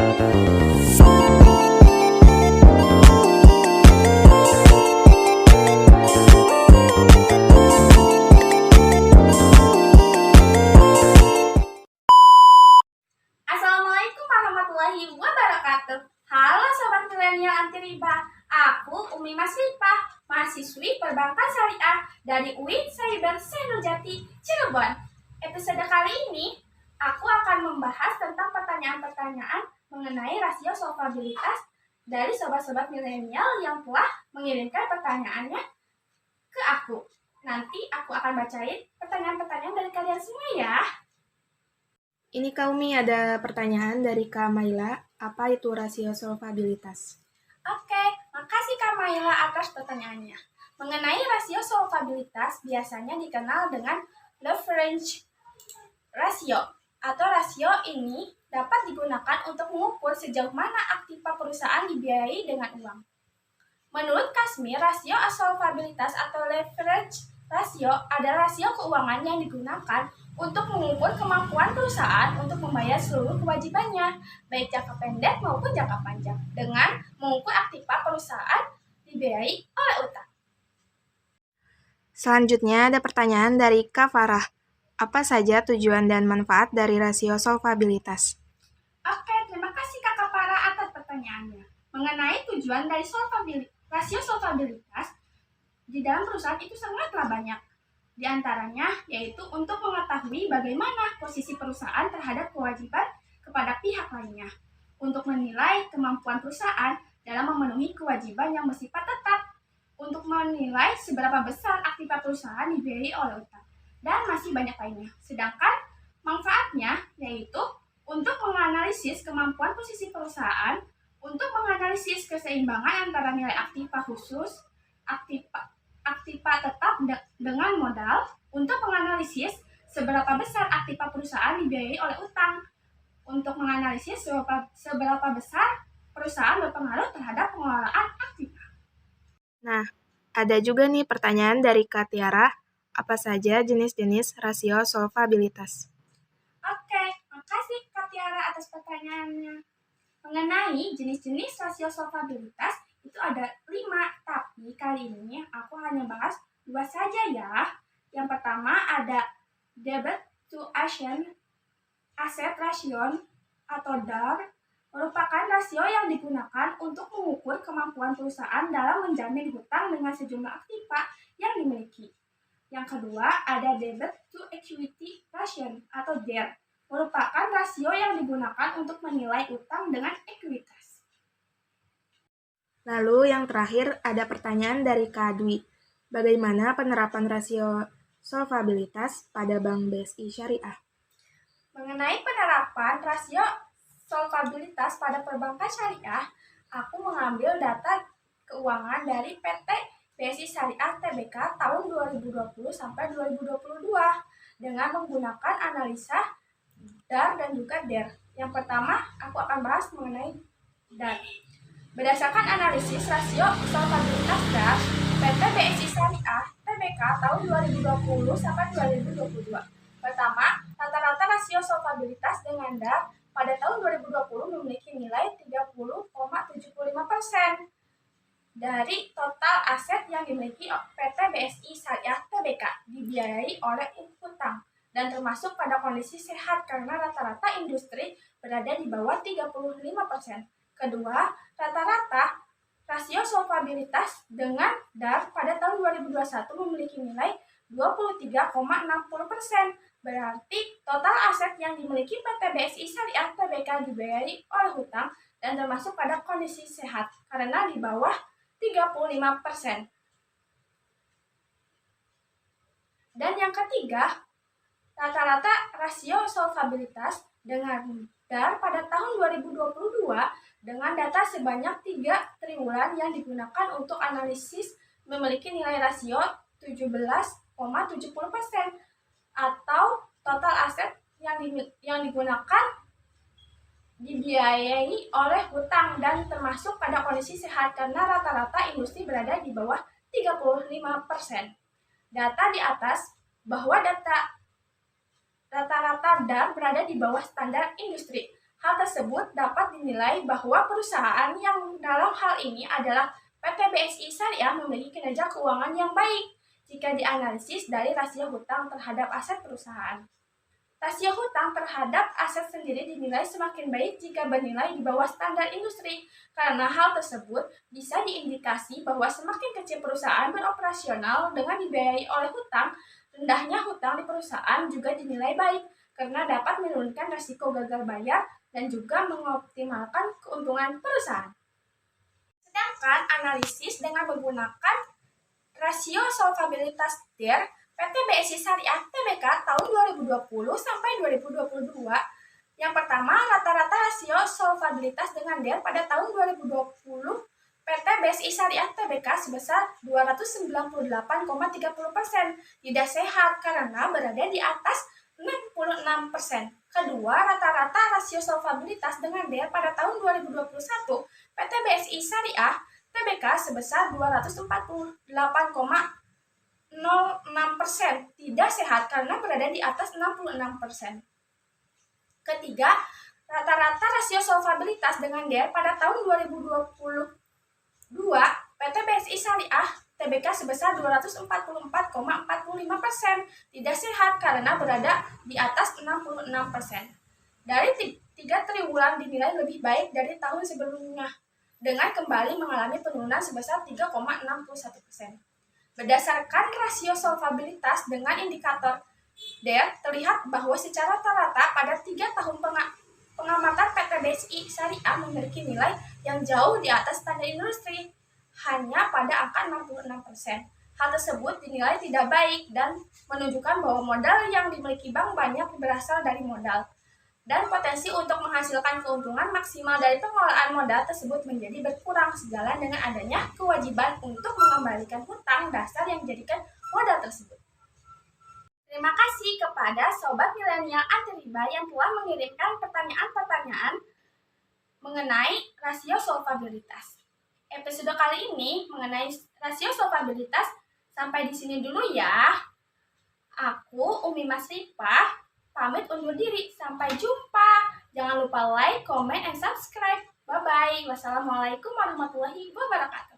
Assalamualaikum warahmatullahi wabarakatuh. Halo Sobat Milenial Anti Riba. Aku Umi Masrifah, mahasiswi Perbankan Syariah dari UIN Cyber Senurjati, Cirebon. Episode kali ini, aku akan membahas tentang pertanyaan-pertanyaan mengenai rasio solvabilitas dari sobat-sobat milenial yang telah mengirimkan pertanyaannya ke aku. Nanti aku akan bacain pertanyaan-pertanyaan dari kalian semua ya. Ini Kak Umi, ada pertanyaan dari Kak Maila, apa itu rasio solvabilitas? Oke, makasih Kak Maila atas pertanyaannya. Mengenai rasio solvabilitas biasanya dikenal dengan leverage ratio atau rasio ini dapat digunakan untuk mengukur sejauh mana aktiva perusahaan dibiayai dengan uang. Menurut Kasmi, rasio solvabilitas atau leverage rasio adalah rasio keuangan yang digunakan untuk mengukur kemampuan perusahaan untuk membayar seluruh kewajibannya, baik jangka pendek maupun jangka panjang, dengan mengukur aktiva perusahaan dibiayai oleh utang. Selanjutnya ada pertanyaan dari Kak Farah. Apa saja tujuan dan manfaat dari rasio solvabilitas? Oke, terima kasih Kakak Farah atas pertanyaannya. Mengenai tujuan dari rasio solvabilitas di dalam perusahaan itu sangatlah banyak. Di antaranya yaitu untuk mengetahui bagaimana posisi perusahaan terhadap kewajiban kepada pihak lainnya, untuk menilai kemampuan perusahaan dalam memenuhi kewajiban yang bersifat tetap, untuk menilai seberapa besar aktiva perusahaan dibiayai oleh utang, dan masih banyak lainnya. Sedangkan manfaatnya yaitu untuk menganalisis kemampuan posisi perusahaan, untuk menganalisis keseimbangan antara nilai aktiva khusus, aktiva tetap dengan modal, untuk menganalisis seberapa besar aktiva perusahaan dibiayai oleh utang, untuk menganalisis seberapa besar perusahaan berpengaruh terhadap pengelolaan aktiva. Nah, ada juga nih pertanyaan dari Kak Tiara, apa saja jenis-jenis rasio solvabilitas? Oke, makasih Kak Tiara atas pertanyaannya. Mengenai jenis-jenis rasio solvabilitas, itu ada 5, tapi kali ini aku hanya bahas 2 saja ya. Yang pertama ada debt to asset ratio atau DAR, merupakan rasio yang digunakan untuk mengukur kemampuan perusahaan dalam menjamin hutang dengan sejumlah aktiva yang dimiliki. Yang kedua ada debt to equity ratio atau DER, merupakan rasio yang digunakan untuk menilai utang dengan ekuitas. Lalu yang terakhir ada pertanyaan dari Kak Dwi. Bagaimana penerapan rasio solvabilitas pada Bank BSI Syariah? Mengenai penerapan rasio solvabilitas pada perbankan syariah, aku mengambil data keuangan dari PT BSI Syariah Tbk tahun 2020 sampai 2022 dengan menggunakan analisa DAR dan juga DER. Yang pertama, aku akan bahas mengenai DAR. Berdasarkan analisis rasio solvabilitas DAR, PT BSI Syariah Tbk tahun 2020 sampai 2022. Pertama, rata-rata rasio solvabilitas dengan DAR pada tahun 2020 memiliki nilai 30,75% dari total aset yang dimiliki PT BSI Syariah Tbk dibiayai oleh utang dan termasuk pada kondisi sehat karena rata-rata industri berada di bawah 35%. Kedua, rata-rata rasio solvabilitas dengan DAR pada tahun 2021 memiliki nilai 23,60%. Berarti total aset yang dimiliki PT BSI Syariah Tbk dibiayai oleh hutang dan termasuk pada kondisi sehat karena di bawah 35%. Dan yang ketiga, rata-rata rasio solvabilitas dengan DAR pada tahun 2022 dengan data sebanyak 3 triwulan yang digunakan untuk analisis memiliki nilai rasio 17,70% atau total aset yang digunakan dibiayai oleh hutang dan termasuk pada kondisi sehat karena rata-rata industri berada di bawah 35%. Data di atas bahwa data rata-rata DAR berada di bawah standar industri. Hal tersebut dapat dinilai bahwa perusahaan yang dalam hal ini adalah PT BSI Syariah memiliki kinerja keuangan yang baik jika dianalisis dari rasio hutang terhadap aset perusahaan. Rasio hutang terhadap aset sendiri dinilai semakin baik jika bernilai di bawah standar industri, karena hal tersebut bisa diindikasi bahwa semakin kecil perusahaan beroperasional dengan dibiayai oleh hutang, rendahnya hutang di perusahaan juga dinilai baik, karena dapat menurunkan risiko gagal bayar dan juga mengoptimalkan keuntungan perusahaan. Sedangkan analisis dengan menggunakan rasio solvabilitas DER PT BSI Syariah Tbk tahun 2020 sampai 2022. Yang pertama, rata-rata rasio solvabilitas dengan DER pada tahun 2020 PT BSI Syariah Tbk sebesar 298,30%. Tidak sehat karena berada di atas 66%. Kedua, rata-rata rasio solvabilitas dengan DER pada tahun 2021 PT BSI Syariah Tbk sebesar 248,06%. Tidak sehat karena berada di atas 66%. Ketiga, rata-rata rasio solvabilitas dengan DER pada tahun 2022 PT BSI Syariah Tbk sebesar 244,45%. Tidak sehat karena berada di atas 66%. Dari 3 triwulan dinilai lebih baik dari tahun sebelumnya, dengan kembali mengalami penurunan sebesar 3,61%. Berdasarkan rasio solvabilitas dengan indikator DER, terlihat bahwa secara rata-rata pada 3 tahun pengamatan PT BSI Syariah memiliki nilai yang jauh di atas standar industri, hanya pada angka 66%. Hal tersebut dinilai tidak baik dan menunjukkan bahwa modal yang dimiliki bank banyak berasal dari modal, dan potensi untuk menghasilkan keuntungan maksimal dari pengelolaan modal tersebut menjadi berkurang sejalan dengan adanya kewajiban untuk mengembalikan hutang dasar yang dijadikan modal tersebut. Terima kasih kepada Sobat Milenial Anti Riba yang telah mengirimkan pertanyaan-pertanyaan mengenai rasio solvabilitas. Episode kali ini mengenai rasio solvabilitas sampai di sini dulu ya. Aku, Umi Masrifah, pamit undur diri. Sampai jumpa. Jangan lupa like, comment, and subscribe. Bye-bye. Wassalamualaikum warahmatullahi wabarakatuh.